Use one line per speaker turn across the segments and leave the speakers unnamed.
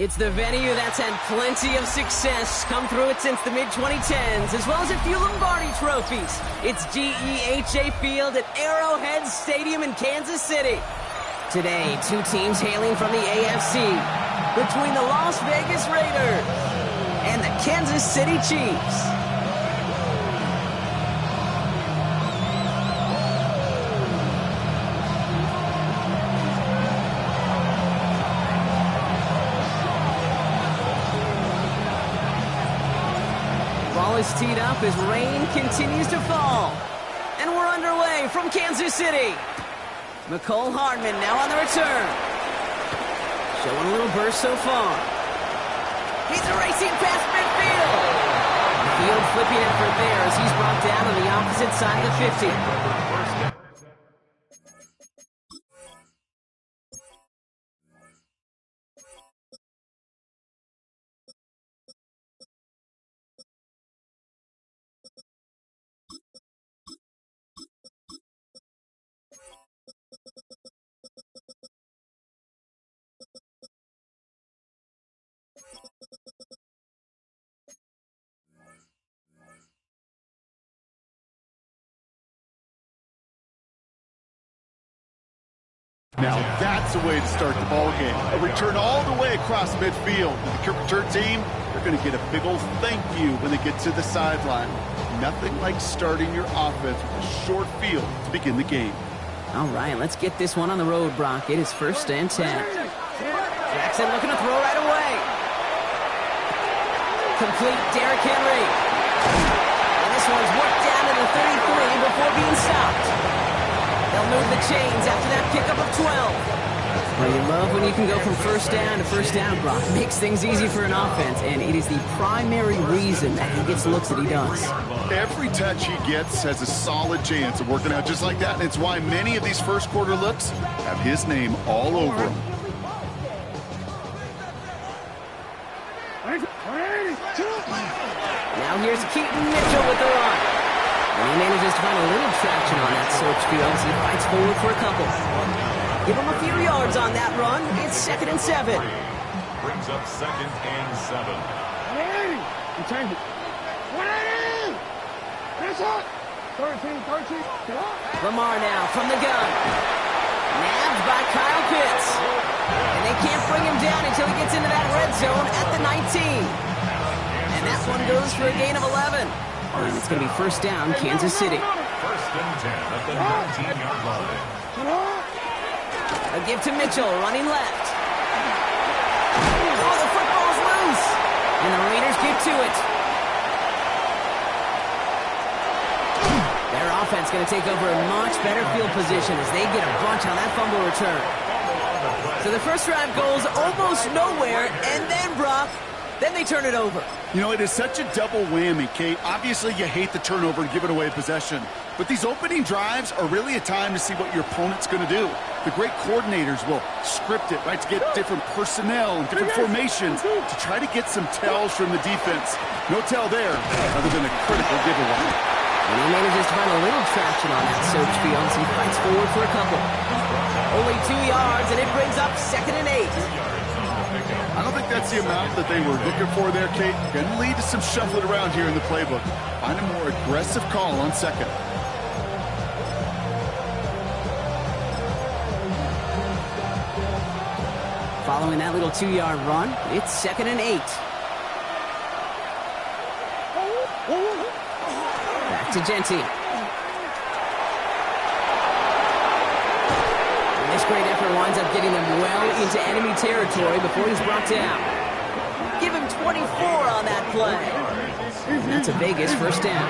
It's the venue that's had plenty of success, come through it since the mid-2010s, as well as a few Lombardi trophies. It's GEHA Field at Arrowhead Stadium in Kansas City. Today, two teams hailing from the AFC, between the Las Vegas Raiders and the Kansas City Chiefs. Ball is teed up as rain continues to fall. And we're underway from Kansas City. McCole Hardman now on the return. Showing a little burst so far. He's racing past midfield. Field flipping effort there as he's brought down on the opposite side of the 50.
Now that's the way to start the ball game. A return all the way across midfield. The kick return team, they're going to get a big old thank you when they get to the sideline. Nothing like starting your offense with a short field to begin the game.
All right, let's get this one on the road, Brock. It is 1st and 10. Jackson looking to throw right away. Complete Derrick Henry. And this one's worked down to the 33 before being stopped. They'll move the chains after that pickup of 12. Well, you love when you can go from first down to first down, Brock. Makes things easy for an offense, and it is the primary reason that he gets the looks that he does.
Every touch he gets has a solid chance of working out just like that, and it's why many of these first quarter looks have his name all over them.
Now here's Keaton Mitchell with the run. And he manages to find a little traction on that search field as he fights forward for a couple. Give him a few yards on that run. It's 2nd and 7.
Brings up 2nd and 7.
Lamar now from the gun. Nabbed by Kyle Pitts. And they can't bring him down until he gets into that red zone at the 19. And that one goes for a gain of 11. And it's going to be 1st down, Kansas City.
1st and 10 at the 19-yard line.
A give to Mitchell, running left. Oh, the football's loose. And the Raiders get to it. Their offense going to take over a much better field position as they get a bunch on that fumble return. So the first drive goes almost nowhere, and then, Brock, then they turn it over.
You know, it is such a double whammy, Kate. Obviously, you hate the turnover and giving away possession. But these opening drives are really a time to see what your opponent's going to do. The great coordinators will script it, right, to get different personnel and different formations to try to get some tells from the defense. No tell there, other than a critical giveaway.
And he manages to find a little traction on that search field as he fights forward for a couple. Only 2 yards, and it brings up 2nd and 8.
I don't think that's the amount that they were looking for there, Kate. Going to lead to some shuffling around here in the playbook. Find a more aggressive call on 2nd.
Following that little 2-yard run, it's 2nd and 8. Back to Genty. This great effort winds up getting them well into enemy territory before he's brought down. Give him 24 on that play. And that's a Vegas 1st down.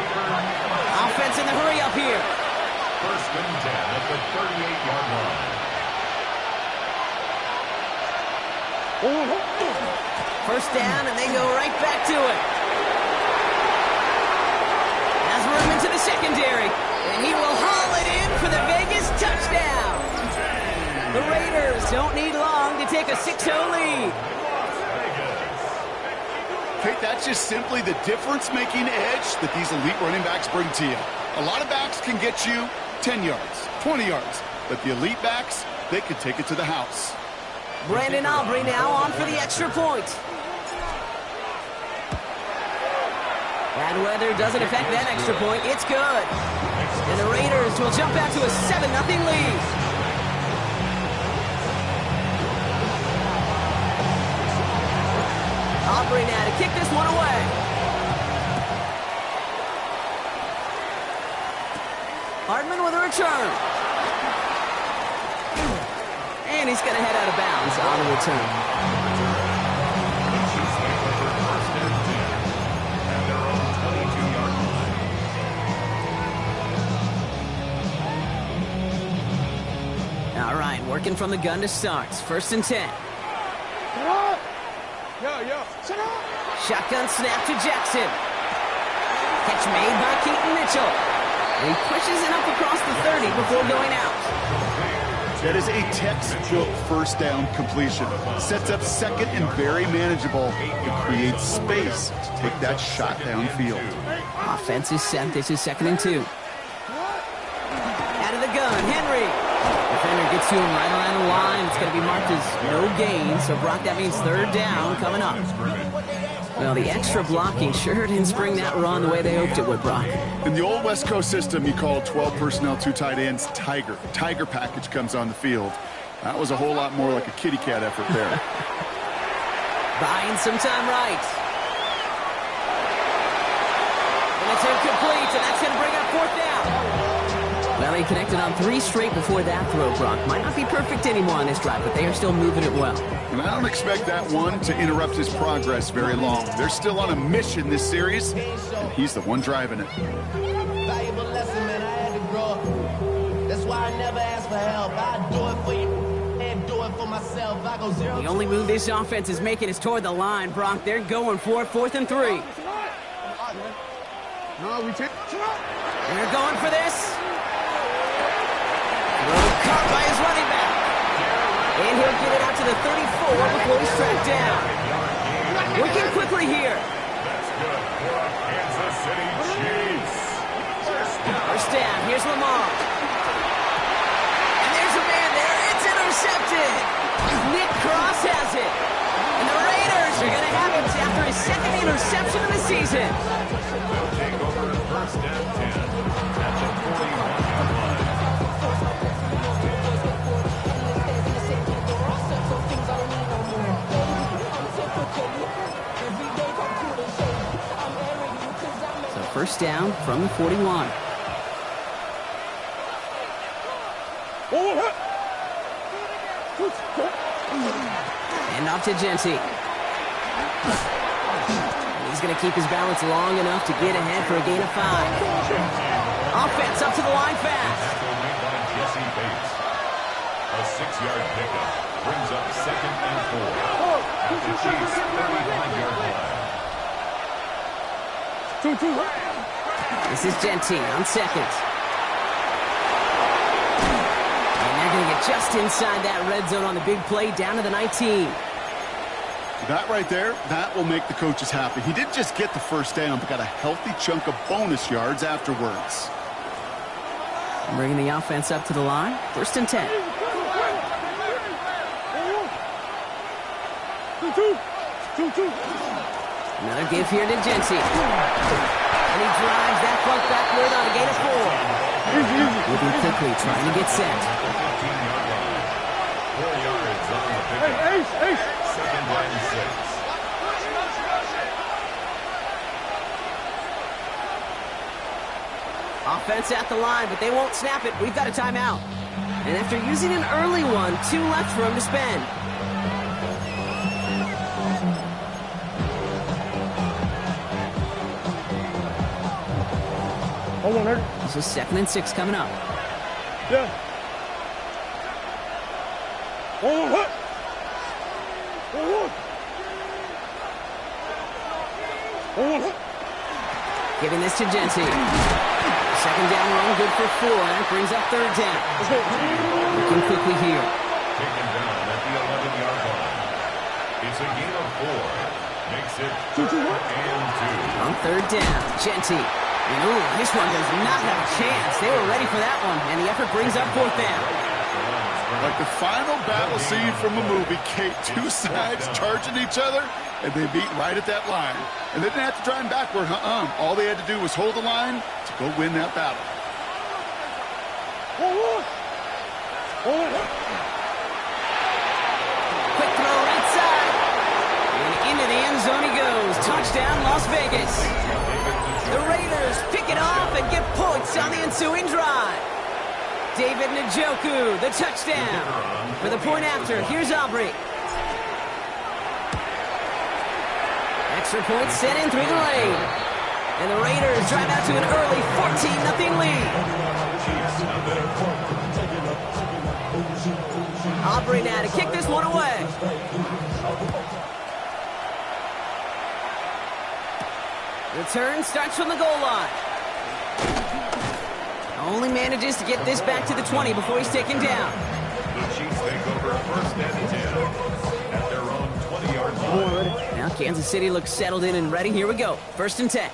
Offense in the hurry up here.
1st and 10 at the 38-yard line.
First down, and they go right back to it. Has room into the secondary, and he will haul it in for the Vegas touchdown. The Raiders don't need long to take a 6-0 lead.
Kate, that's just simply the difference-making edge that these elite running backs bring to you. A lot of backs can get you 10 yards, 20 yards, but the elite backs, they can take it to the house.
Brandon Aubrey now on for the extra point. Bad weather doesn't affect that extra point. It's good. And the Raiders will jump out to a 7-0 lead. Aubrey now to kick this one away. Hardman with a return. And he's going to head out of bounds on the return. All right, working from the gun to start. 1st and 10. Shotgun snap to Jackson. Catch made by Keaton Mitchell. He pushes it up across the 30 before going out.
That is a textbook first down completion. Sets up second and very manageable. It creates space to take that shot downfield.
Offense is set. This is 2nd and 2. Out of the gun, Henry. Defender gets to him right around the line. It's going to be marked as no gain. So, Brock, that means 3rd down coming up. Well, the extra blocking sure didn't spring that run the way they hoped it would, Brock.
In the old West Coast system, you call 12 personnel, 2 tight ends, Tiger. Tiger package comes on the field. That was a whole lot more like a kitty cat effort there.
Buying some time right. And it's incomplete, and that's going to bring up 4th down. Well, they connected on 3 straight before that throw, Brock. Might not be perfect anymore on this drive, but they are still moving it well.
And I don't expect that one to interrupt his progress very long. They're still on a mission this series, and he's the one driving it.
Valuable lesson, man. I had to grow up. That's why I never ask for help. I do it for you and do it for myself. I go 0.
The only move this offense is making is toward the line, Brock. They're going for it, 4th and 3. They're going for this. Caught by his running back. And he'll get it out to the 34 before he's tracked down. Working quickly here.
That's good for a Kansas City Chiefs.
First down. Here's Lamar. And there's a man there. It's intercepted. Nick Cross has it. And the Raiders are going to have it after his 2nd interception of the season.
They'll take over 1st and 10 at the 41-yard line.
So 1st down from the 41. And off to Genty. He's going to keep his balance long enough to get ahead for a gain of 5. Offense up to the line fast.
A 6-yard pickup brings up 2nd and 4 at the Chiefs' 35-yard line.
This is Genty on 2nd. And they're going to get just inside that red zone on the big play down to the 19.
That right there, that will make the coaches happy. He didn't just get the 1st down, but got a healthy chunk of bonus yards afterwards.
Bringing the offense up to the line. 1st and 10. Another give here to Genty. And he drives that front backward on a gain of 4. Moving quickly, trying to get set.
4 yards on the pickup. 2nd and 6.
Offense at the line, but they won't snap it. We've got a timeout. And after using an early one, 2 left for him to spend. This is 2nd and 6 coming up. Giving this to Genty. 2nd down run, good for 4, and it brings up 3rd down. Looking quickly here.
Taken down at the 11-yard line. It's a gain of 4. Makes it 3rd and 2.
On 3rd down, Genty. And ooh, this one does not have a chance. They were ready for that one, and the effort brings up 4th down.
Like the final battle scene from a movie, Kate. Two sides charging each other, and they meet right at that line. And they didn't have to drive backward, All they had to do was hold the line to go win that battle.
Quick throw right side. And into the end zone he goes. Touchdown, Las Vegas. The Raiders pick it off and get points on the ensuing drive. David Njoku, the touchdown. For the point after, here's Aubrey. Extra point sent in through the lane. And the Raiders drive out to an early 14-0 lead. Aubrey now to kick this one away. Return starts from the goal line. Only manages to get this back to the 20 before he's taken down.
The Chiefs take over first and 10 at their own 20-yard line.
Now Kansas City looks settled in and ready. Here we go. First and 10.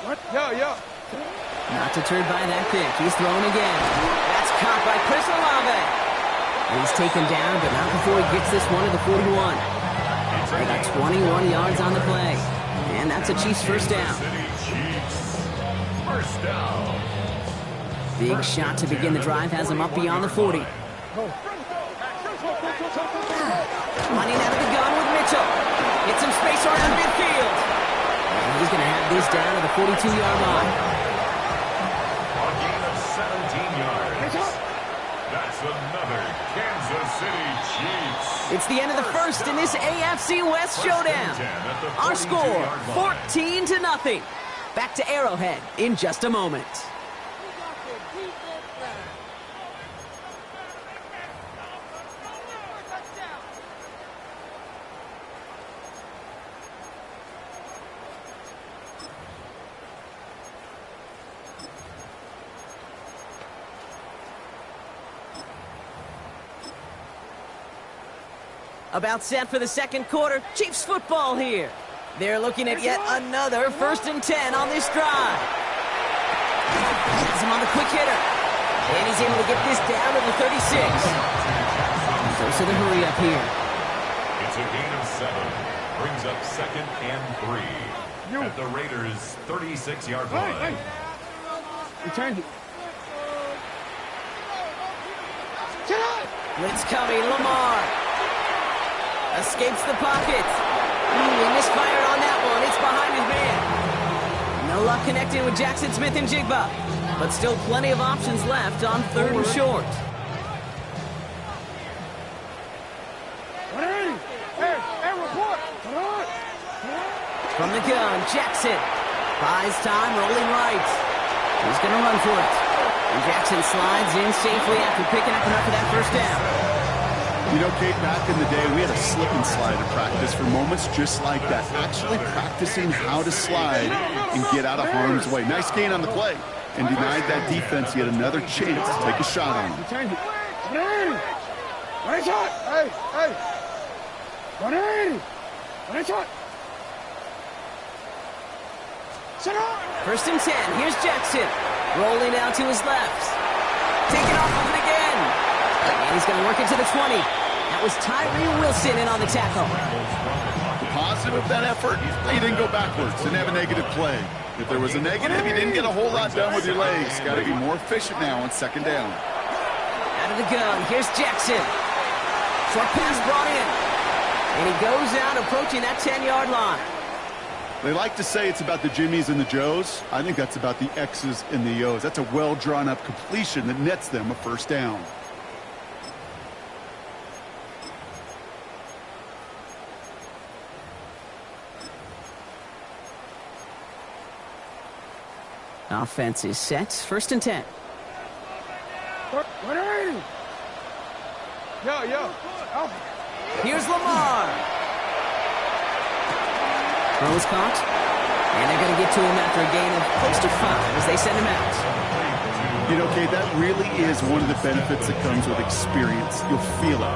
What? Yo.
Not deterred by that pick. He's thrown again. That's caught by Chris Olave. He's taken down, but not before he gets this one to the 41. They got 21 yards on the play. And that's a Chiefs first down.
First down.
Big shot to begin the drive has him up beyond the 40. Running out of the gun with Mitchell. Get some space around midfield. And he's going to have this down to the 42-yard line.
A gain of 17 yards. That's another Kansas City Chiefs.
It's the end of the first in this AFC West showdown. Our score, 14-0. Back to Arrowhead in just a moment. About set for the second quarter. Chiefs football here. They're looking at yet another first and 10 on this drive. Has him on the quick hitter. And he's able to get this down to the 36. Close to the hurry up here.
It's a gain of 7. Brings up second and 3. At the Raiders' 36-yard line.
Return.
Blitz coming. Lamar. Escapes the pocket. He misfired on that one. It's behind his man. No luck connecting with Jackson Smith and Jigba. But still plenty of options left on third and short. From the gun, Jackson. Buys time, rolling right. He's going to run for it. And Jackson slides in safely after picking up enough of that first down.
You know, Kate, back in the day, we had a slip and slide at practice for moments just like that. Actually practicing how to slide and get out of harm's way. Nice gain on the play. And denied that defense yet another chance to take a shot on him.
First and 10. Here's Jackson. Rolling out to his left. Taking off with it again. And he's going to work it to the 20. That was Tyree Wilson in on the tackle.
Positive of that effort, he didn't go backwards, didn't have a negative play. If there was a negative, you didn't get a whole lot done with your legs. Got to be more efficient now on second down.
Out of the gun, here's Jackson. Short pass brought in. And he goes out approaching that 10-yard line.
They like to say it's about the Jimmies and the Joes. I think that's about the X's and the O's. That's a well-drawn-up completion that nets them a first down.
Offense is set. First and 10. Here's Lamar. Throw is caught. And they're going to get to him after a gain of close to 5 as they send him out.
You know, Kate, that really is one of the benefits that comes with experience. You'll feel it.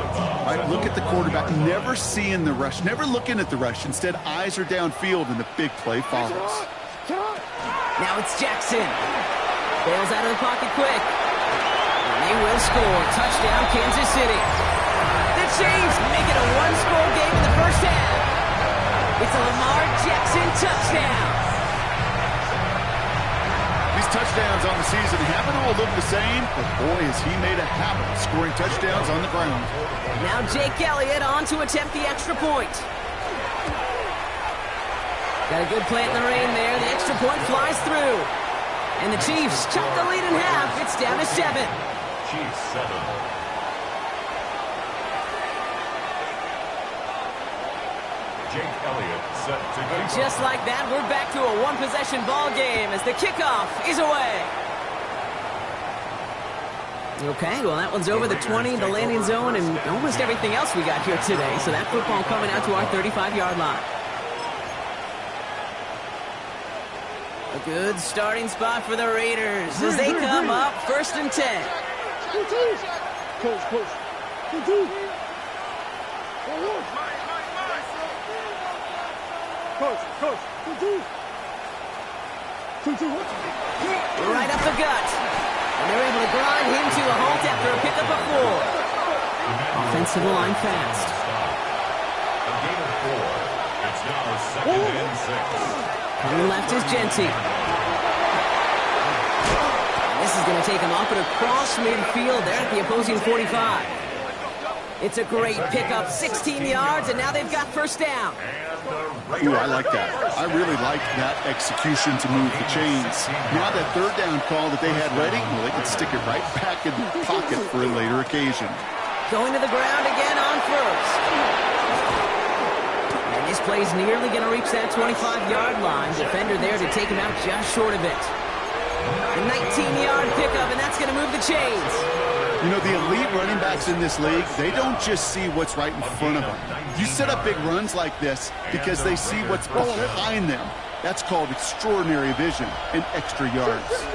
Right? Look at the quarterback. Never seeing the rush. Never looking at the rush. Instead, eyes are downfield and the big play follows.
Now it's Jackson. Bails out of the pocket quick. And They will score. Touchdown, Kansas City. The Chiefs make it a one-score game in the first half. It's a Lamar Jackson touchdown.
These touchdowns on the season haven't all looked the same, but boy, has he made a habit of scoring touchdowns on the ground.
Now Jake Elliott on to attempt the extra point. Got a good play in the rain there. The extra point flies through. And the Chiefs cut the lead in half. It's down to 7.
Chiefs 7. Jake Elliott set to
And
kick
just like that, we're back to a one-possession ball game as the kickoff is away. Okay, well, that one's over the 20, the landing zone, and almost everything else we got here today. So that football coming out to our 35-yard line. A good starting spot for the Raiders as they come up 1st and 10.
Coach.
Right up the gut. And they're able to grind him to a halt after a pickup of 4. Offensive line fast.
a gain of 4. It's now 2nd and 6.
Coming left is Genty. This is going to take him up and across midfield there at the opposing 45. It's a great pickup, 16 yards, and now they've got first down.
Ooh, I like that. I really like that execution to move the chains. Now that 3rd down call that they had ready, well, they can stick it right back in the pocket for a later occasion.
Going to the ground again on first. And this play's nearly going to reach that 25-yard line. Defender there to take him out just short of it. A 19-yard pickup, and that's going to move the chains.
You know, the elite running backs in this league, they don't just see what's right in front of them. You set up big runs like this because they see what's behind them. That's called extraordinary vision and extra yards.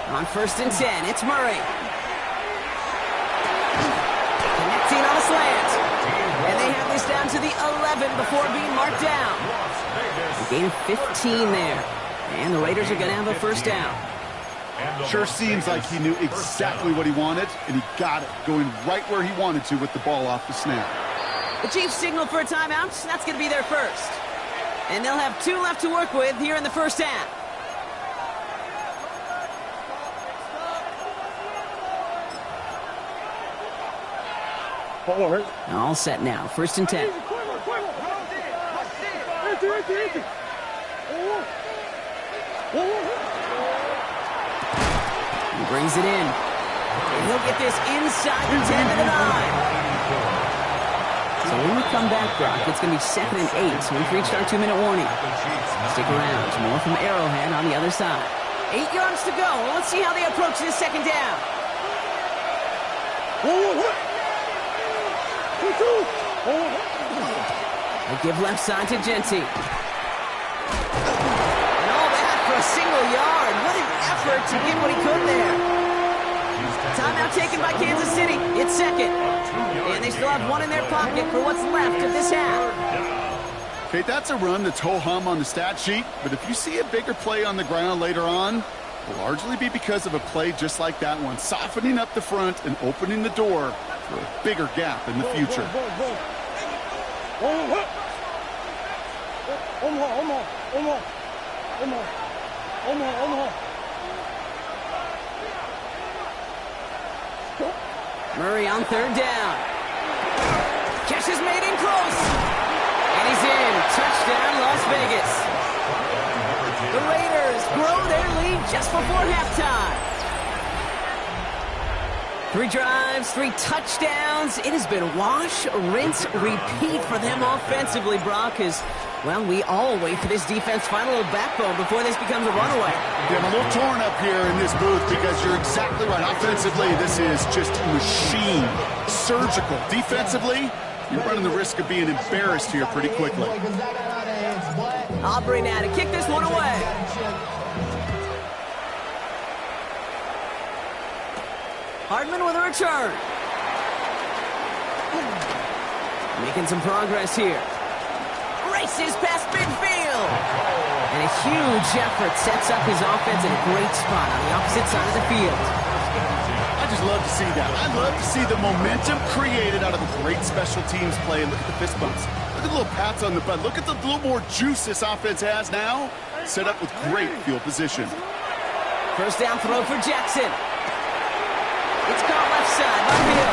On 1st and 10, it's Murray. Connecting on a slant. And they have this down to the 11 before being marked down. A gain of 15 there. And the Raiders are going to have a first down.
Sure seems like he knew exactly what he wanted, and he got it, going right where he wanted to with the ball off the snap.
The Chiefs signal for a timeout. That's going to be their first. And they'll have 2 left to work with here in the first half. All set now. 1st and 10. He brings it in. And he'll get this inside the 10 to the 9. So when we come back, Brock, it's going to be 2nd and 8. So we've reached our 2-minute warning. Stick around. More from Arrowhead on the other side. 8 yards to go. Well, let's see how they approach this 2nd down. They give left side to Genty. And all that for a single yard. What an effort to get what he could there. Timeout taken by Kansas City. It's 2nd. And they still have 1 in their pocket for what's left of this half.
Okay, that's a run that's ho-hum on the stat sheet, but if you see a bigger play on the ground later on, it'll largely be because of a play just like that one, softening up the front and opening the door for a bigger gap in the future.
Murray on 3rd down. Catch is made in close. And he's in. Touchdown, Las Vegas. The Raiders grow their lead just before halftime. 3 drives, 3 touchdowns. It has been wash, rinse, repeat for them offensively, Brock, as, well, we all wait for this defense to find a little backbone before this becomes a runaway.
Yeah, I'm a little torn up here in this booth because you're exactly right. Offensively, this is just machine, surgical. Defensively, you're running the risk of being embarrassed here pretty quickly.
Aubrey now to kick this one away. Hardman with a return. Making some progress here. Races past midfield. And a huge effort sets up his offense in a great spot on the opposite side of the field.
I just love to see that. I love to see the momentum created out of a great special teams play. Look at the fist bumps. Look at the little pats on the butt. Look at the little more juice this offense has now. Set up with great field position.
First down throw for Jackson. It's caught left side by Hill.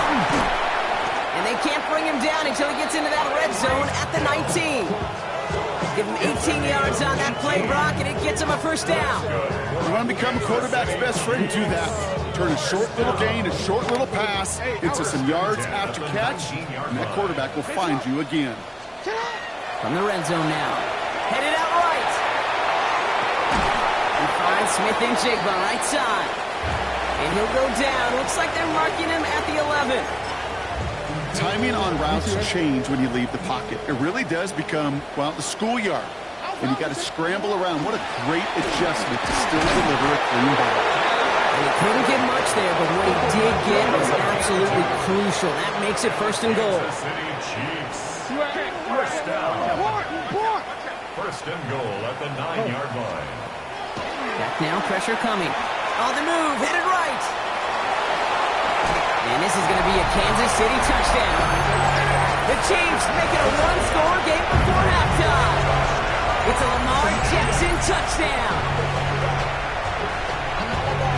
And they can't bring him down until he gets into that red zone at the 19. Give him 18 yards on that play, Brock, and it gets him a first down.
You want to become a quarterback's best friend, do that. Turn a short little gain, a short little pass into some yards after catch, and that quarterback will find you again.
From the red zone now. Headed out right. He finds Smith and Jigba right side. And he'll go down. Looks like they're marking him at the 11.
Timing on routes change when you leave the pocket. It really does become, well, the schoolyard. And you got to scramble around. What a great adjustment to still deliver a clean ball.
And he couldn't get much there, but what he did get was absolutely crucial. That makes it first and goal.
City Chiefs. First down. First and goal at the 9-yard line.
Back now, pressure coming. On the move, headed right. And this is going to be a Kansas City touchdown. The Chiefs make it a one-score game before halftime. It's a Lamar Jackson touchdown.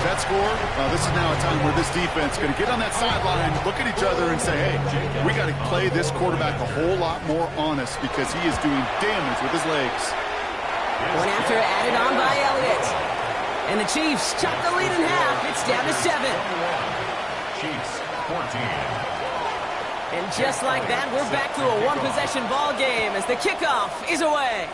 That score, this is now a time where this defense is going to get on that sideline, look at each other and say, hey, we got to play this quarterback a whole lot more honest because he is doing damage with his legs.
Point after added on by Elliott. And the Chiefs chop the lead in half. It's down to 7.
Chiefs 14.
And just like that, we're back to a one-possession ball game as the kickoff is away.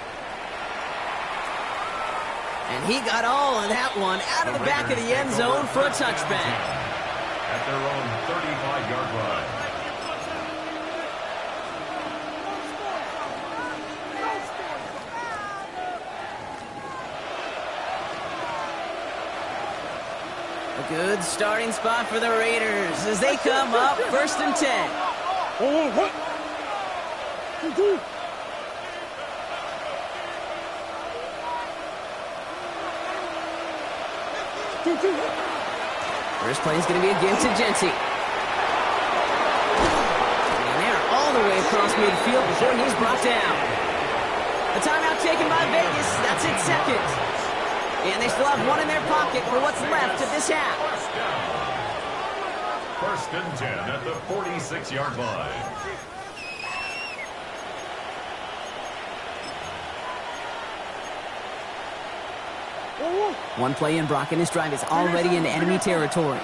And he got all of that one out of the back of the end zone for a touchback.
At their own 35-yard line.
A good starting spot for the Raiders as they come up first and 10. First play is going to be a give to Genty. And they're all the way across midfield before he's brought down. A timeout taken by Vegas. That's its second. And they still have one in their pocket for what's left of this half.
First and 10 at the 46-yard line.
One play in, Brock, and his drive is already in enemy territory.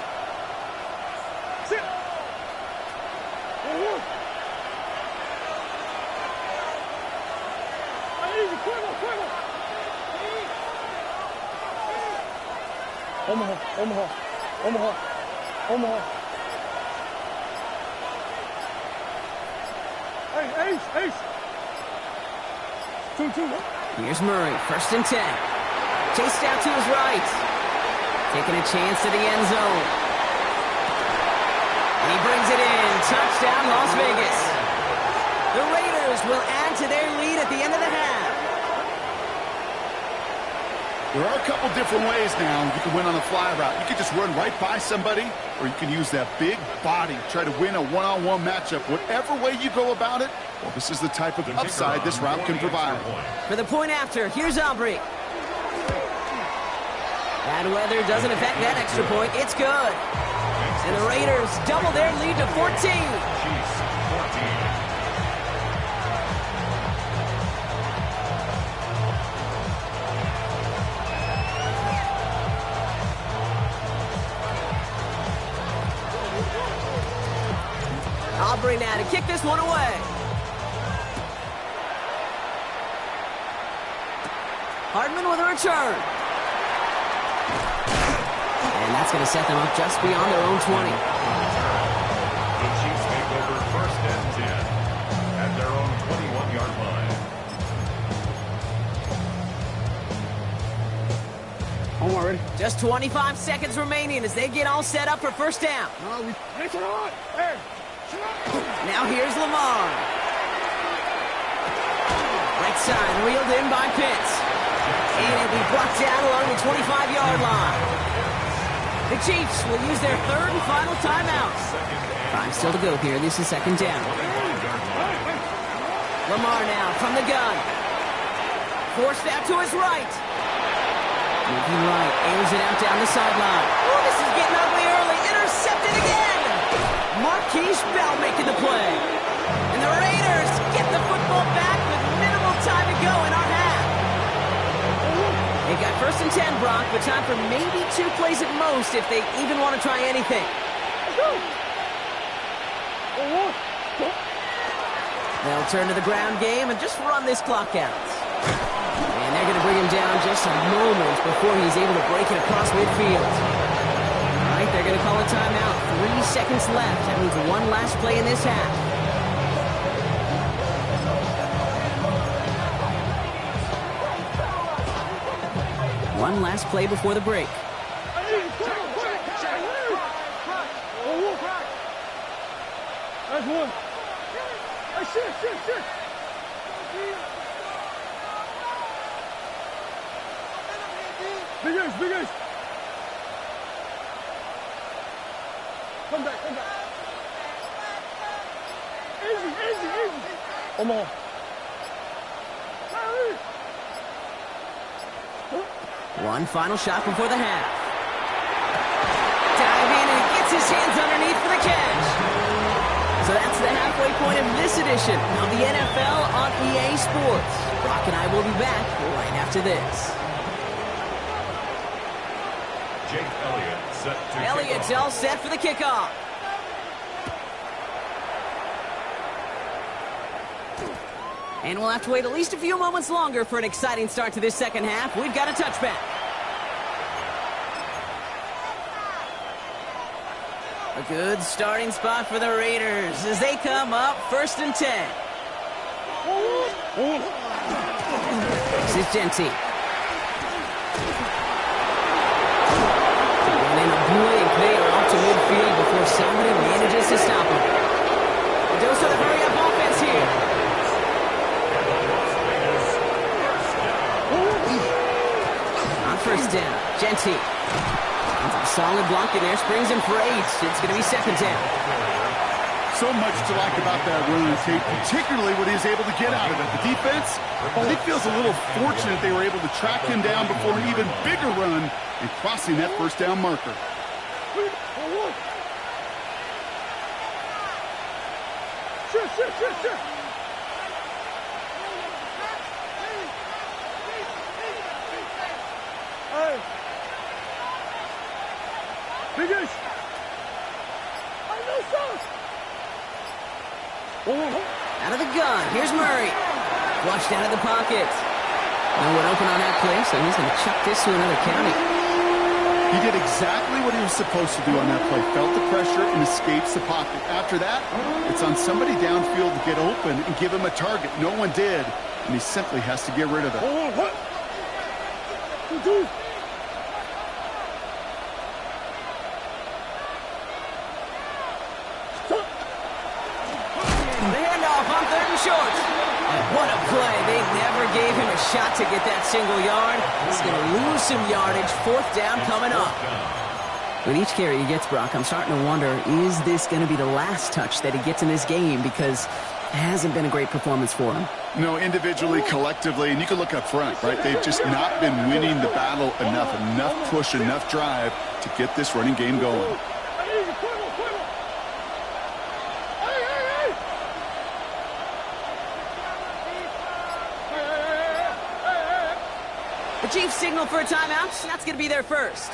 Omaha. Ace. 2-2.
Here's Murray, first and 10. Chased out to his right. Taking a chance to the end zone. And he brings it in. Touchdown, Las Vegas. The Raiders will add to their lead at the end of the half.
There are a couple different ways now you can win on a fly route. You can just run right by somebody, or you can use that big body, try to win a one-on-one matchup. Whatever way you go about it, well, this is the type of upside this route can provide.
For the point after, here's Aubrey. Bad weather doesn't affect that extra point. It's good. And the Raiders double their lead to 14.
Chiefs 14.
Aubrey now to kick this one away. Hardman with a return. And that's going to set them up just beyond their own 20.
The Chiefs take over first and 10 at their own 21-yard line.
ready?
Just 25 seconds remaining as they get all set up for first down.
No, we... Hey, turn on! Hey!
Now here's Lamar. Right side, reeled in by Pitts. And it'll be blocked down along the 25-yard line. The Chiefs will use their third and final timeout. 5 still to go here. This is second down. Lamar now from the gun. Forced out to his right. Moving right, aims it out down the sideline. Oh, this is getting ugly early. Intercepted again. Marquise Bell making the play. And the Raiders get the football back with minimal time to go in our half. They got first and 10, Brock, but time for maybe 2 plays at most if they even want to try anything. They'll turn to the ground game and just run this clock out. And they're going to bring him down just a moment before he's able to break it across midfield. All right, they're going to call a timeout. 3 seconds left. That means one last play in this half. One last play before the break.
That's one. Hey, shit. Big Ace. Come back. Easy. Omaha.
One final shot before the half. Dive in and gets his hands underneath for the catch. So that's the halfway point of this edition of the NFL on EA Sports. Brock and I will be back right after this.
Jake Elliott set to
Elliott's
kickoff.
all set for the kickoff. And we'll have to wait at least a few moments longer for an exciting start to this second half. We've got a touchback. A good starting spot for the Raiders as they come up first and 10. This is Genty. And in a blink, they are off to midfield before somebody manages to stop them. A dose of the hurry-up offense here. On first down, Genty. Solid block in there, springs him for 8. It's going to be second down.
So much to like about that run, Tate, particularly what he was able to get out of it. The defense, I think, feels a little fortunate they were able to track him down before an even bigger run and crossing that first down marker.
Shit. Hey. Big Ace. I know sauce.
Out of the gun, here's Murray. Flushed out of the pocket. No one open on that play, so he's going to chuck this to another county.
He did exactly what he was supposed to do on that play. Felt the pressure and escapes the pocket. After that, it's on somebody downfield to get open and give him a target. No one did, and he simply has to get rid of it.
Short. What a play. They never gave him a shot to get that single yard. He's going to lose some yardage. Fourth down coming up. With each carry he gets, Brock, I'm starting to wonder, is this going to be the last touch that he gets in this game? Because it hasn't been a great performance for him.
No, individually, collectively, and you can look up front, right? They've just not been winning the battle enough push, enough drive to get this running game going.
The Chiefs signal for a timeout. That's going to be their first.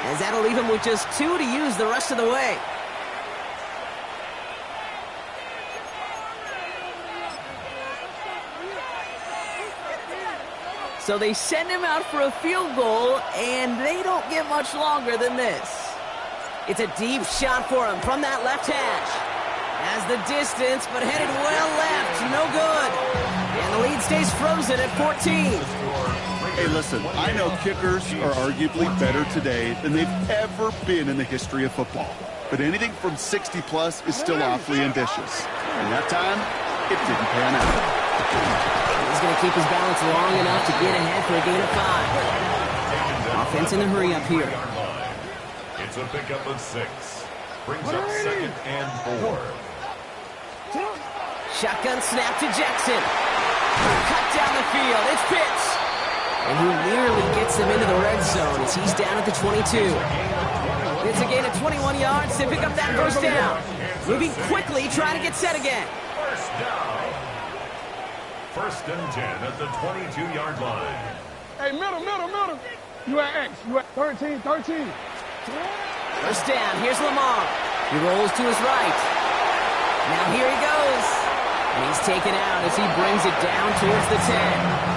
As that'll leave him with just 2 to use the rest of the way. So they send him out for a field goal, and they don't get much longer than this. It's a deep shot for him from that left hash. Has the distance, but headed well left. No good. And the lead stays frozen at 14.
Hey, listen, I know kickers are arguably better today than they've ever been in the history of football. But anything from 60-plus is still awfully ambitious. And that time, it didn't pan out.
He's going to keep his balance long enough to get ahead for a gain of 5. Offense in the hurry up here.
It's a pickup of 6. Brings up 2nd and 4.
Shotgun snap to Jackson. Cut down the field. It's Pitts. And he nearly gets them into the red zone as he's down at the 22. It's a gain of 21 yards to pick up that first down. Moving quickly, trying to get set again.
First down. 1st and 10 at the 22-yard line.
Hey, middle. You at X. You at 13.
First down, here's Lamar. He rolls to his right. Now here he goes. And he's taken out as he brings it down towards the 10.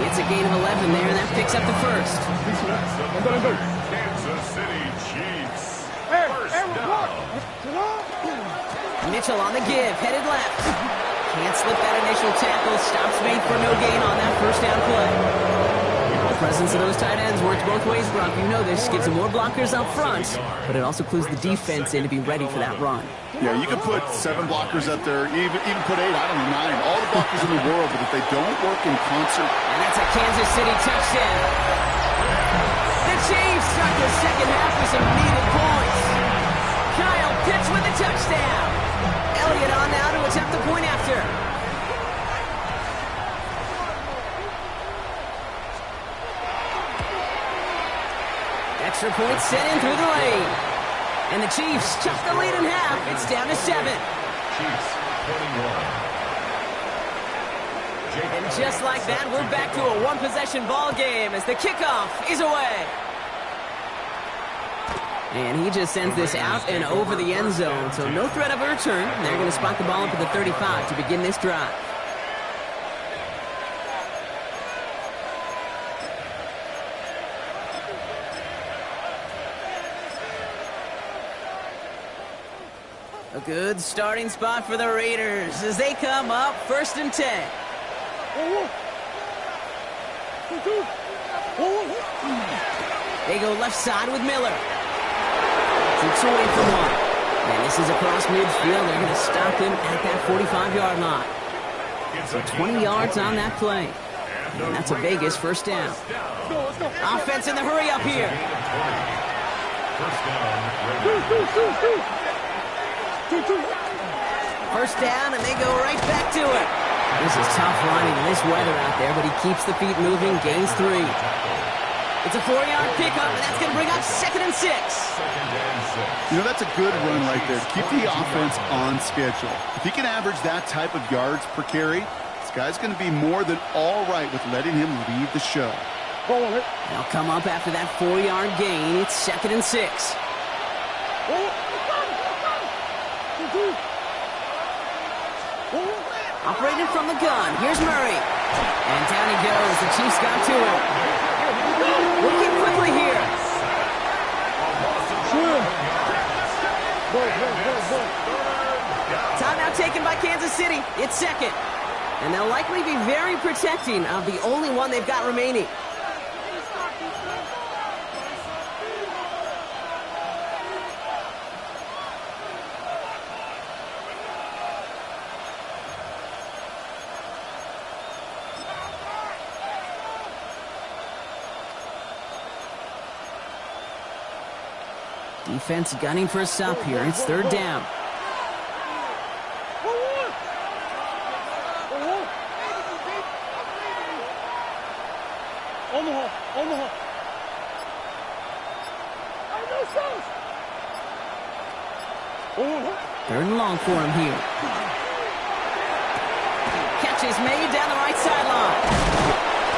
It's a gain of 11 there, and that picks up the first.
Kansas City Chiefs.
Hey,
First down.
Mitchell on the give, headed left. Can't slip that initial tackle. Stops made for no gain on that first down play. The presence of those tight ends works both ways, Brock. You know this. Gives them more blockers up front, but it also clues the defense in to be ready for that run.
Yeah, you can put 7 blockers up there, even put 8, I don't know, 9. All the blockers in the world, but if they don't work in concert.
And that's a Kansas City touchdown. The Chiefs start the second half with some needed points. Kyle Pitts with the touchdown. Elliott on now to attempt the point after. Extra point sent in through the lane. And the Chiefs chuck the lead in half. It's down to 7.
Chiefs 21.
And just like that, we're back to a one-possession ball game as the kickoff is away. And he just sends this out and over the end zone, so no threat of a return. They're going to spot the ball up at the 35 to begin this drive. A good starting spot for the Raiders as they come up 1st and 10. They go left side with Miller. It's away from 1. And this is across midfield. They're going to stop him at that 45-yard line. So 20 yards on that play. And that's a Vegas first down. Offense in the hurry up here. First down, and they go right back to it. This is tough running in this weather out there, but he keeps the feet moving, gains 3. It's a 4-yard pickup, and that's going to bring up 2nd and 6.
You know, that's a good run right there. Keep the offense on schedule. If he can average that type of yards per carry, this guy's going to be more than all right with letting him lead the show.
They'll come up after that 4-yard gain. It's 2nd and 6. Operating from the gun. Here's Murray. And down he goes. The Chiefs got to him. Working quickly here. Timeout taken by Kansas City. It's 2nd. And they'll likely be very protecting of the only one they've got remaining. Defense gunning for a stop here. It's 3rd down.
Omaha.
3rd and long for him here. Catch is made down the right sideline.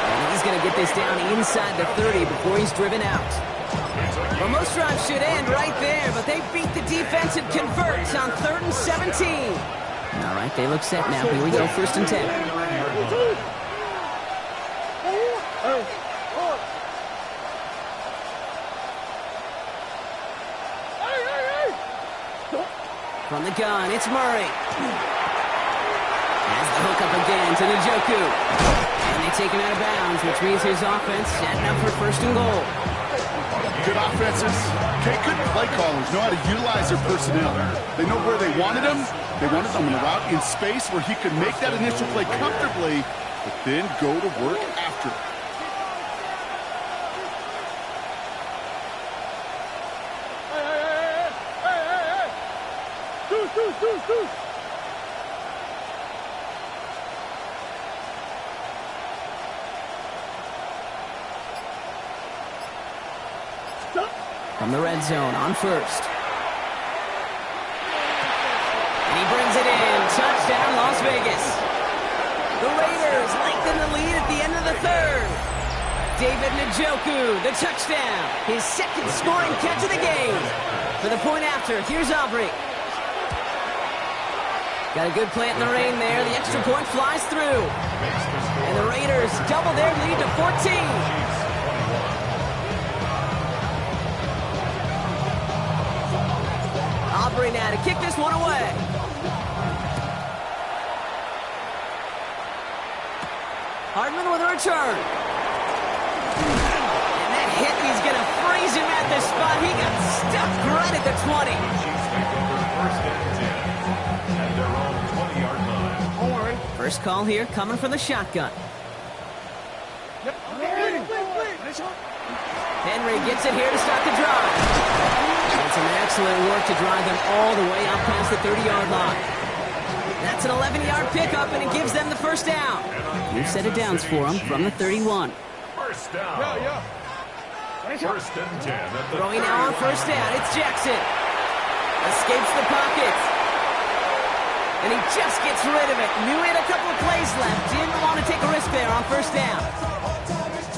And he's going to get this down inside the 30 before he's driven out. Well, most drives should end right there, but they beat the defense and convert on 3rd and 17. All right, they look set now. Here we go, 1st and 10. From the gun, it's Murray. Has the hook up again to Njoku. And they take him out of bounds, which means his offense setting up for first and goal.
Good offenses. Good play callers know how to utilize their personnel. They know where they wanted him. They wanted him in a route in space where he could make that initial play comfortably, but then go to work after it.
From the red zone on first. And he brings it in. Touchdown, Las Vegas. The Raiders lengthen the lead at the end of the third. David Njoku, the touchdown. His second scoring catch of the game. For the point after, here's Aubrey. Got a good plant in the rain there. The extra point flies through. And the Raiders double their lead to 14. Aubrey now to kick this one away. Hardman with a return. And that hit, he's going to freeze him at the spot. He got stuck right at the 20.
At their own 20-yard line.
Don't worry.
First call here coming from the shotgun. Henry gets it here to start the drive. And some excellent work to drive them all the way up past the 30-yard line. That's an 11-yard pickup, and it gives them the first down. New set of downs for them from the 31.
First down. First and 10.
Throwing now on first down. It's Jackson. Escapes the pocket. And he just gets rid of it. Knew he had a couple of plays left. Didn't want to take a risk there on first down.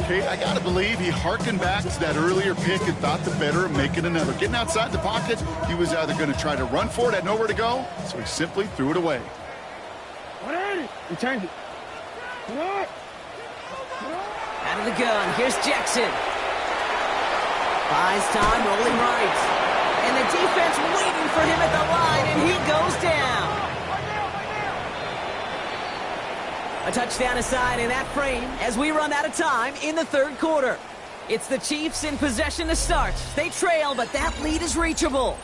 Okay, I got to believe he harkened back to that earlier pick and thought the better of making another. Getting outside the pocket, he was either going to try to run for it, had nowhere to go, so he simply threw it away.
180. And change it.
Out of the gun. Here's Jackson. Buys time, rolling right. And the defense waiting for him at the line, and he goes down. A touchdown aside in that frame as we run out of time in the third quarter. It's the Chiefs in possession to start. They trail, but that lead is reachable.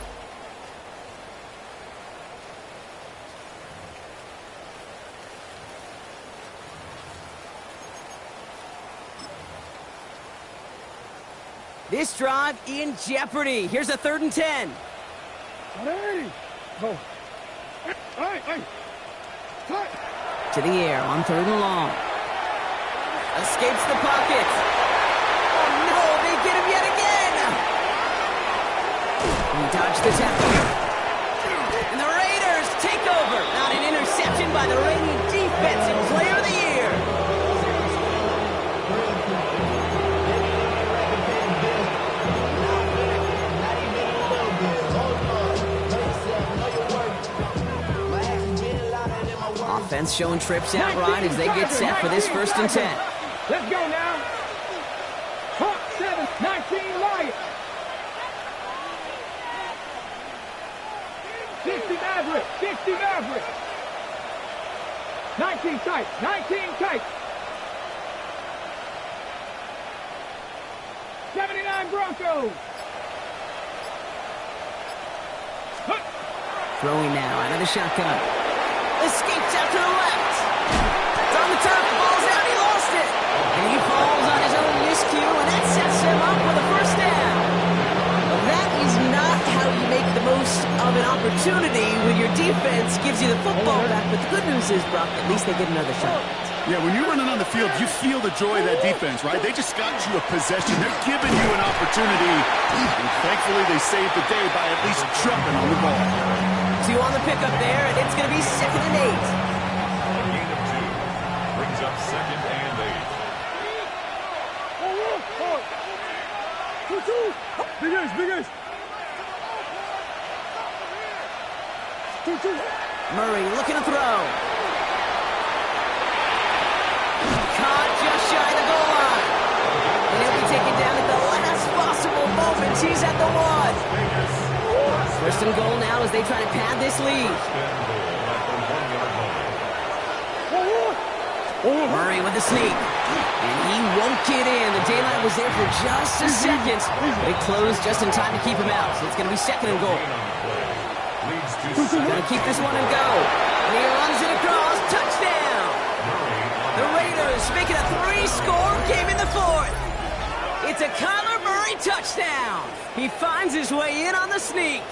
This drive in jeopardy. Here's a 3rd and 10.
180. Go. Hey. Cut.
To the air on 3rd and long. Escapes the pocket. Oh no, they get him yet again. He dodged the tackle. And the Raiders take over. Not an interception by the reigning defensive player of the year. Offense showing trips out right as they get set for this 1st and 10.
Let's go now. Front 7, 19 Lions. 60 Maverick. 19 tight. 79 Broncos.
Throwing now out of the shotgun. Escapes out to the left. It's on the turf. Ball's out. He lost it. And he falls on his own miscue, and that sets him up with a first down. Well, that is not how you make the most of an opportunity when your defense gives you the football back. But the good news is, Brock, at least they get another shot.
Yeah, when you're running on the field, you feel the joy of that defense, right? They just got you a possession. They're giving you an opportunity. And thankfully, they saved the day by at least jumping on the ball.
2 on the pickup there, and it's going to be 2nd and 8.
A gain of 2 brings up 2nd and 8.
Big Ace.
Murray looking to throw. Caught just shy of the goal line. And he'll be taken down at the last possible moment. He's at the 1. 1st and goal now as they try to pad this lead. Murray with the sneak. And he won't get in. The daylight was there for just a second. But it closed just in time to keep him out. So it's going to be second and goal. Going to keep this one and go. And he runs it across. Touchdown! The Raiders make it a 3-score game in the fourth. It's a Kyler Murray touchdown. He finds his way in on the sneak.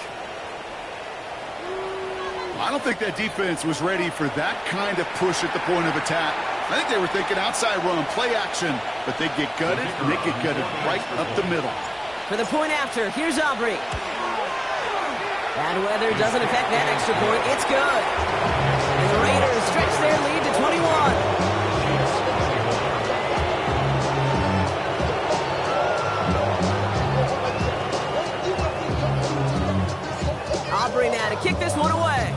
I don't think that defense was ready for that kind of push at the point of attack. I think they were thinking outside run, play action, but they get gutted, and they get gutted right up the middle.
For the point after, here's Aubrey. Bad weather doesn't affect that extra point. It's good. And the Raiders stretch their lead to 21. Aubrey now to kick this one away.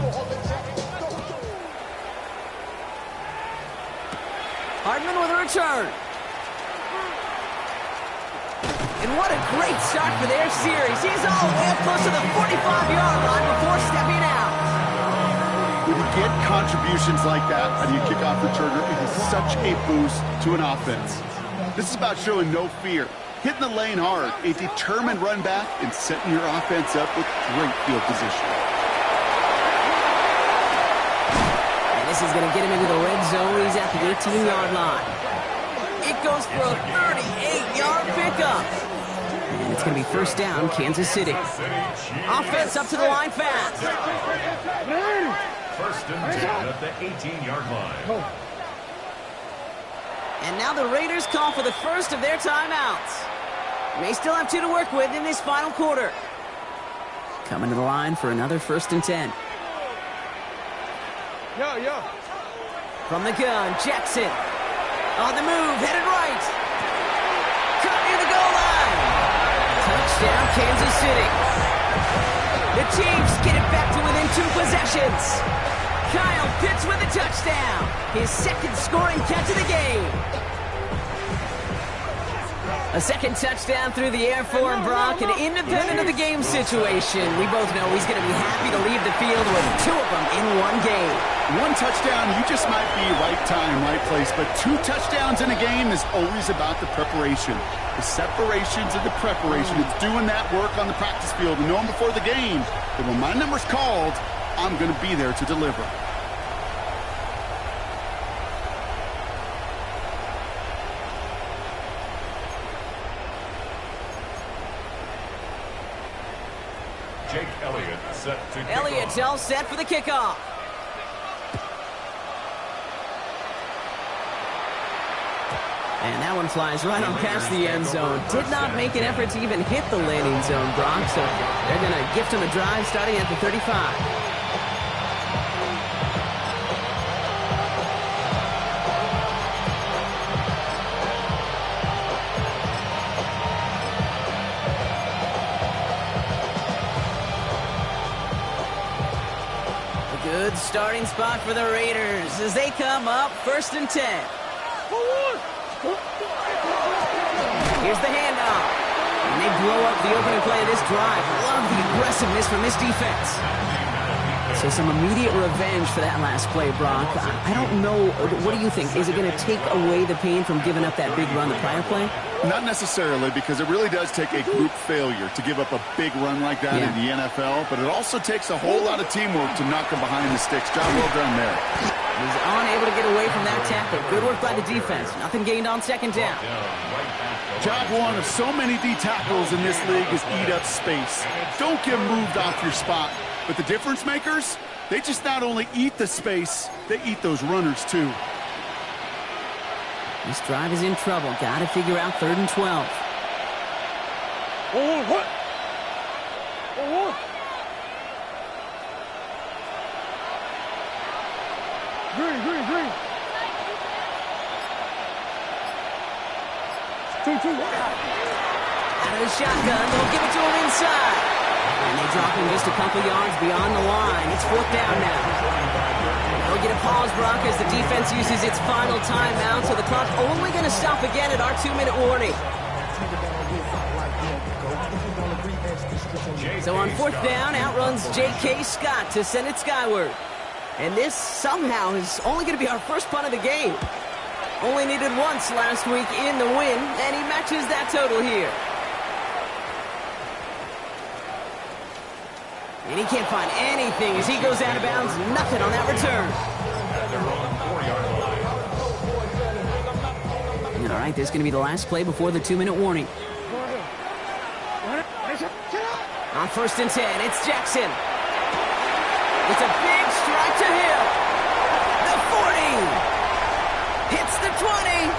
Hardman with a return. And what a great start for their series. He's all the way up close to the 45-yard line before stepping out.
When you get contributions like that out of your kickoff returner, it is such a boost to an offense. This is about showing no fear, hitting the lane hard, a determined run back, and setting your offense up with great field position.
This is going to get him into the red zone. He's at the 18-yard line. It goes for a 38-yard pickup. And it's going to be first down, Kansas City. Offense up to the line fast.
First and 10 at the 18-yard line.
And now the Raiders call for the first of their timeouts. May still have 2 to work with in this final quarter. Coming to the line for another first and 10. From the gun, Jackson. On the move, headed right. Caught near the goal line. Touchdown, Kansas City. The Chiefs get it back to within 2 possessions. Kyle Pitts with a touchdown. His second scoring catch of the game. A second touchdown through the air for him, Brock, and independent of the game situation, we both know he's going to be happy to leave the field with 2 of them in one game.
1 touchdown, you just might be right time, right place, but 2 touchdowns in a game is always about the preparation. The separations and the preparation. It's doing that work on the practice field and knowing before the game that when my number's called, I'm going to be there to deliver.
Jake Elliott set to kick
Elliott's
off.
all set for the kickoff. And that one flies right on past the end zone. Did not make an effort to even hit the landing zone, Brock, so they're going to gift him a drive starting at the 35. Good starting spot for the Raiders as they come up first and 10. Here's the handoff. And they blow up the opening play of this drive. Love the aggressiveness from this defense. So some immediate revenge for that last play, Brock. I don't know. What do you think? Is it going to take away the pain from giving up that big run the prior play?
Not necessarily, because it really does take a group failure to give up a big run like that in the NFL, but it also takes a whole lot of teamwork to knock them behind the sticks. Job well done there.
He's unable to get away from that tackle. Good work by the defense. Nothing gained on second down.
Job one of so many D tackles in this league is eat up space. Don't get moved off your spot. But the difference makers, they just not only eat the space, they eat those runners too.
This drive is in trouble. Got to figure out 3rd and 12.
Green. 2-2.
Out of the shotgun, they'll give it to him inside. And they drop him just a couple yards beyond the line. It's 4th down now. They'll get a pause, Brock, as the defense uses its final timeout, so the clock only going to stop again at our 2-minute warning. So on 4th down, outruns J.K. Scott to send it skyward. And this somehow is only going to be our first punt of the game. Only needed once last week in the win, and he matches that total here. And he can't find anything as he goes out of bounds. Nothing on that return.
At their own 4-yard line.
All right, this is going to be the last play before the 2-minute warning. On 1st and 10, it's Jackson. It's a big strike to Hill. The 40. Hits the 20.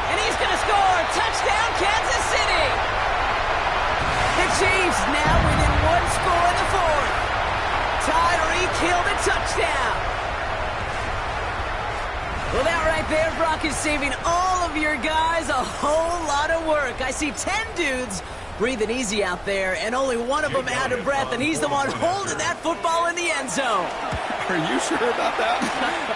And he's going to score. Touchdown, Kansas City. The Chiefs now within 1 score in the 4th. Tyreek Hill the touchdown. Well, that right there, Brock, is saving all of your guys a whole lot of work. I see 10 dudes breathing easy out there, and only one of them out of breath, and he's the one holding that football in the end zone.
Are you sure about that?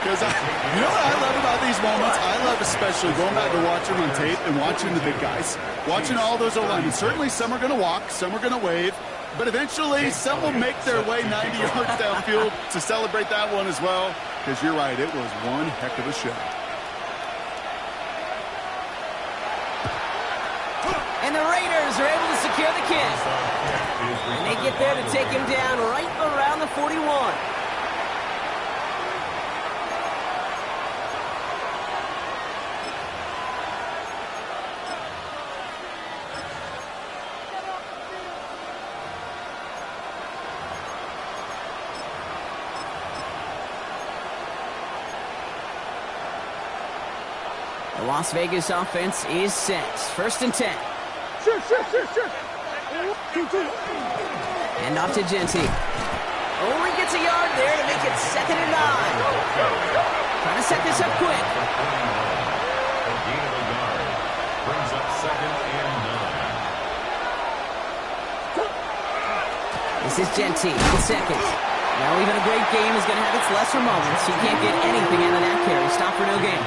Because you know what I love about these moments? I love especially going back to watching on tape and watching the big guys. Watching all those O-linemen. Certainly some are going to walk, some are going to wave, but eventually some will make their way 90 yards downfield to celebrate that one as well. Because you're right, it was one heck of a show.
And the Raiders are able to secure the kick. And they get there to take him down right around the 41. The Las Vegas offense is set. 1st and 10. And off to Genty. Only gets a yard there to make it 2nd and 9. Trying to set this up quick.
A gain of a yard brings up 2nd and 9.
This is Genty in 2nd. Now even a great game is going to have its lesser moments. He can't get anything out of that carry. Stop for no gain.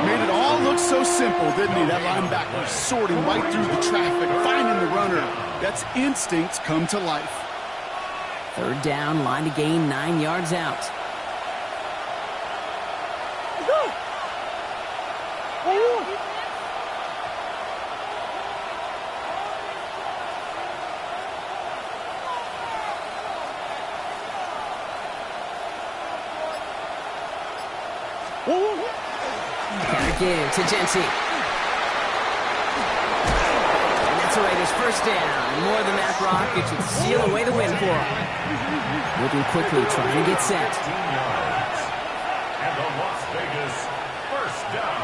Made it all look so simple, didn't he? That linebacker sorting right through the traffic, finding the runner. That's instincts come to life.
3rd down, line to gain 9 yards out. Give to Genty. And that's a Raiders 1st down. More than that, Brock. It should seal away the win for him. Moving quickly, trying to get set.
15 yards. And the Las Vegas 1st down.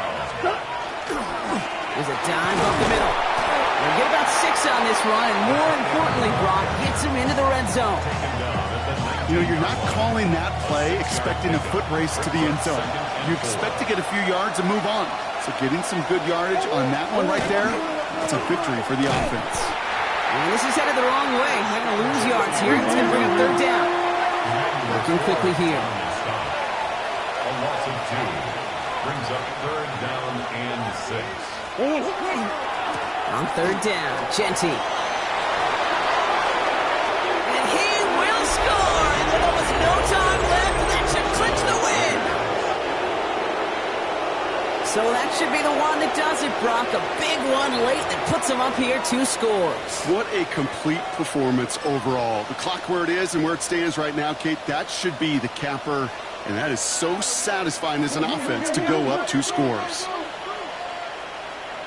There's a dive up the middle. They'll get about 6 on this run, and more importantly, Brock gets him into the red zone.
You know, you're not calling that play expecting a foot race to the end zone. You expect to get a few yards and move on. So getting some good yardage on that one right there, it's a victory for the offense.
And this is headed the wrong way. They're going to lose yards here. It's going to bring up 3rd down. Working quickly here.
A loss of 2 brings up 3rd down and 6.
On 3rd down, Genty. And he will score. And with almost no time left, that should clinch the win. So that should be the one that does it, Brock. A big one late that puts him up here 2 scores.
What a complete performance overall. The clock where it is and where it stands right now, Kate, that should be the capper. And that is so satisfying as an offense to go up 2 scores.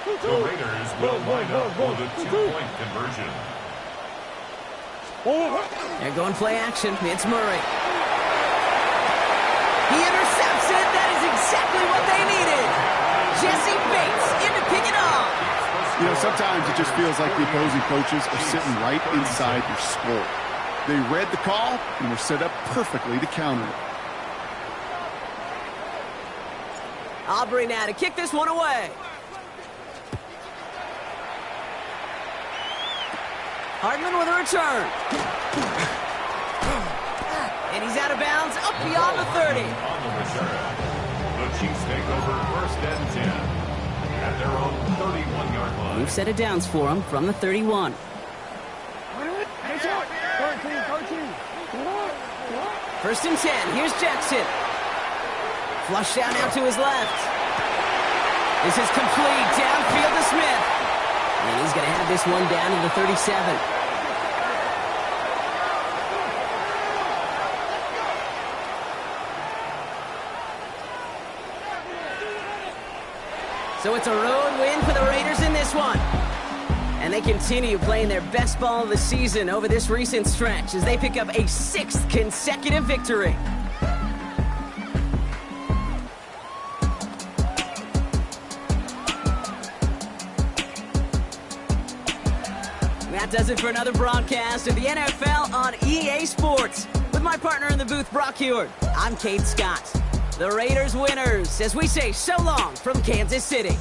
The Raiders will line up for the 2-point conversion.
They're going play action. It's Murray. He intercepts it. That is exactly what they needed. Jesse Bates in to pick it off.
You know, sometimes it just feels like the opposing coaches are sitting right inside your skull. They read the call and were set up perfectly to counter it.
Aubrey now to kick this one away. Hardman with a return. And he's out of bounds, up beyond the 30.
On the return, the Chiefs take over 1st and 10 at their own 31-yard line.
We've set it downs for him from the 31. 1st and 10. Here's Jackson. Flushed out now to his left. This is complete. Downfield to Smith. And he's going to have this one down to the 37. So it's a road win for the Raiders in this one. And they continue playing their best ball of the season over this recent stretch as they pick up a 6th consecutive victory. That does it for another broadcast of the NFL on EA Sports. With my partner in the booth, Brock Heward, I'm Kate Scott. The Raiders winners, as we say so long from Kansas City.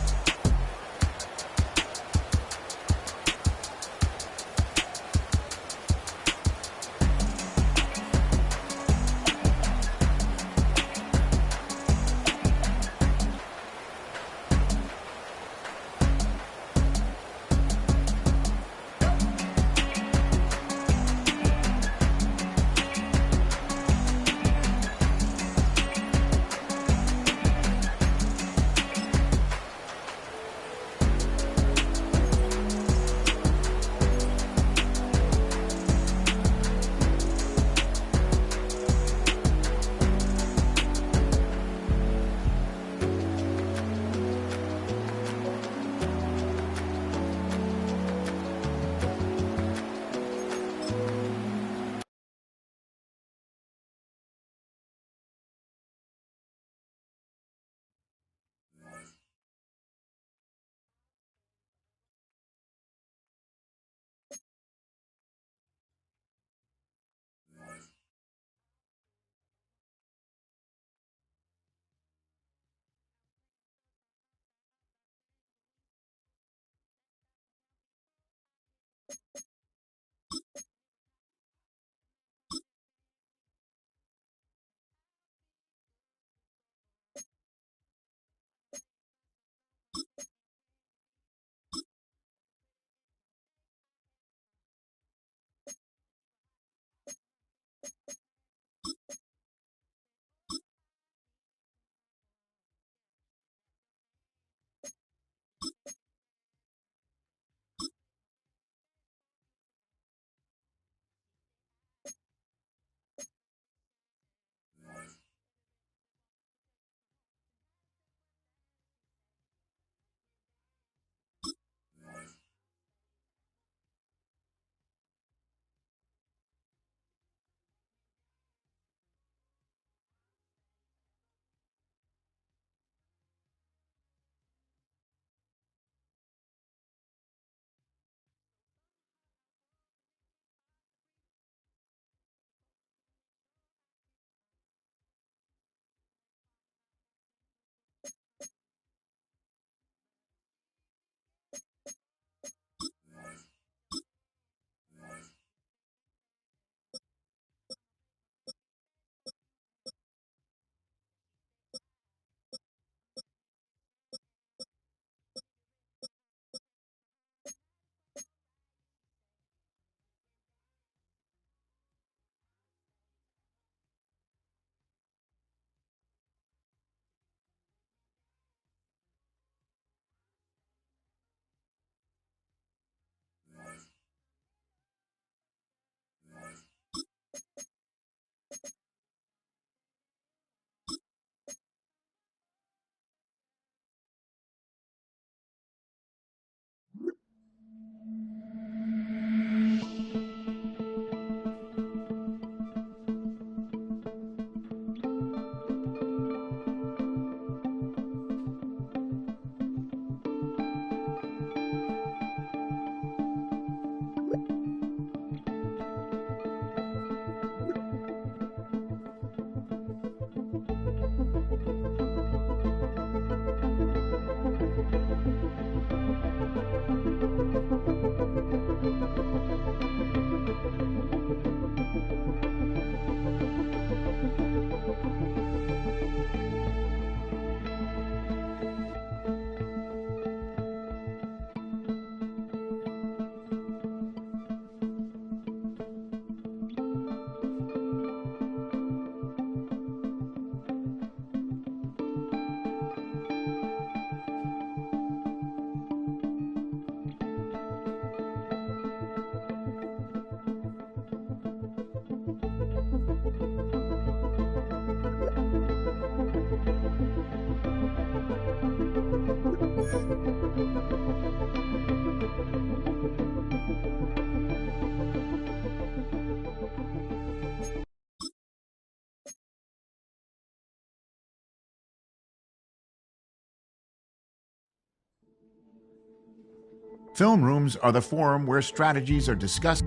Film rooms are the forum where strategies are discussed.